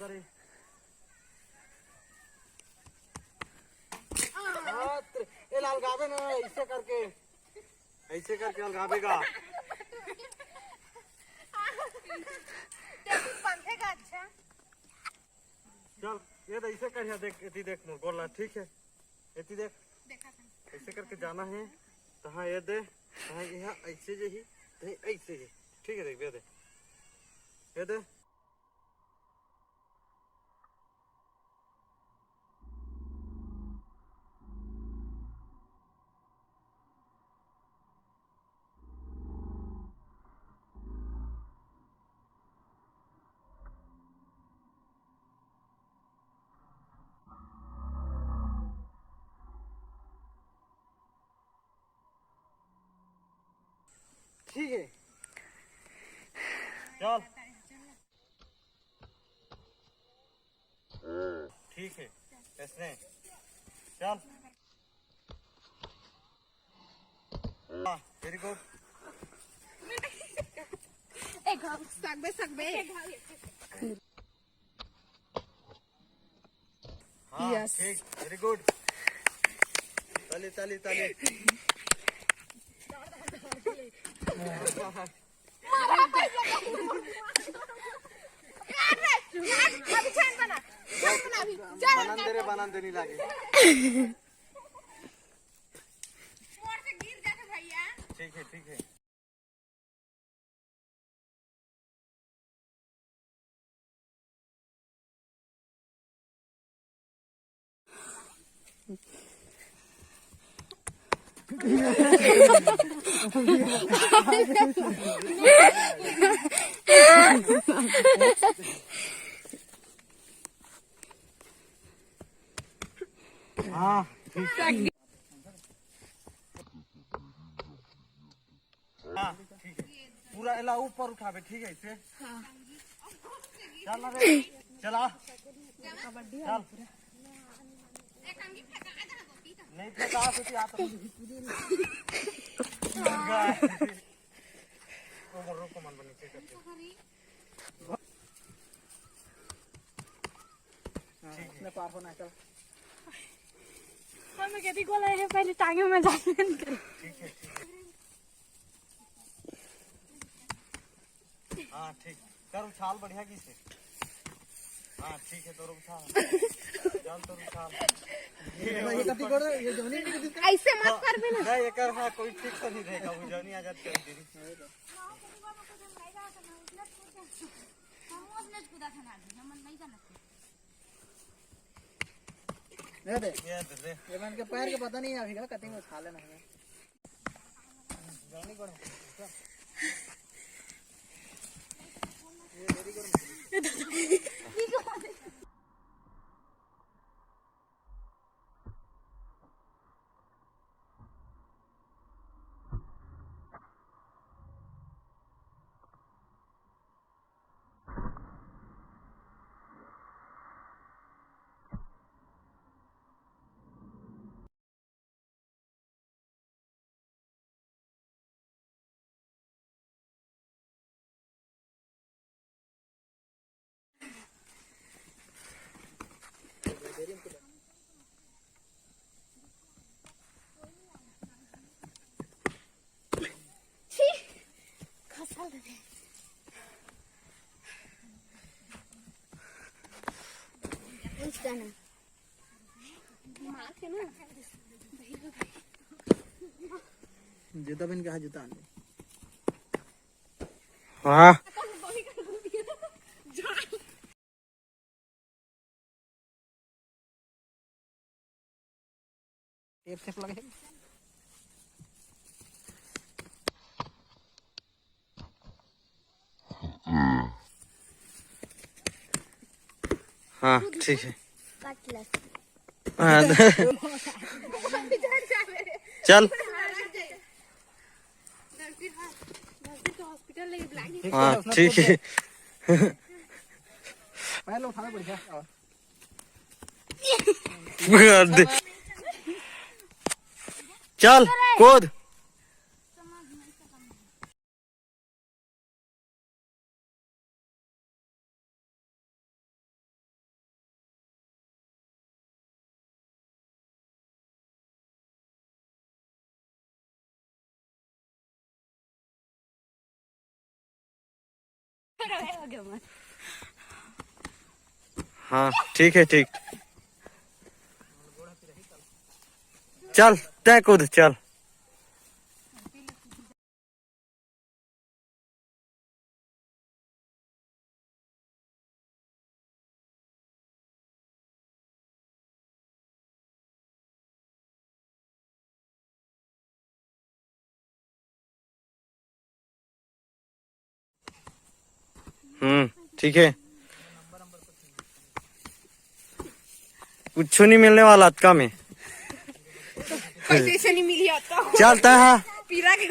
उधर ही। ये अलगावे ना, ऐसे करके अलगावेगा। अच्छा चल ये तो ऐसे कर, देख इति देख मोर बोला ठीक है, इति देख ऐसे करके जाना है। तो हाँ ये दे, हाँ यहाँ ऐसे जे ही, ऐसे ही ठीक है। देख ये दे, ये दे। ठीक है चल, ठीक है ऐसे चल। हाँ वेरी गुड। सकबे हाँ ठीक वेरी गुड। ताली ताली ताली। बनान देनी लागे। ठीक है ठीक है। हाँ ठीक है। हाँ ठीक है, पूरा इला ऊपर उठावे ठीक है इसे। चल रे चला चल। नहीं फेंका सोची आता रोको मन बनी से करते। ठीक है पार होना। चल मैं कहती गोला है पहले टांगे में जाने कर। ठीक है हाँ ठीक कर, उछाल बढ़िया की से। हाँ ठीक है तो उछाल, चल तो उछाल। ये कति कर ये जौनी ऐसे मत कर भी ना। नहीं ये कर, हाँ कोई ठीक से नहीं रहेगा, वो जौनी आजाद कर दी। ये दे ये मन के पैर के पता नहीं अभी का कटिंग उठा लेना है। जॉनी कौन ये वेरी गुड। जूता पहन के हाँ जूता आने। हाँ टेप सेप लगे। हाँ ठीक है। चल हाँ ठीक है। पहले उठाना पड़ेगा। चल कूद। हो गया मन। हाँ ठीक है ठीक। चल तय कूद चल। ठीक है। कुछ नहीं मिलने वाला अतका में। पैसे से नहीं मिली आता चलता है पीरा के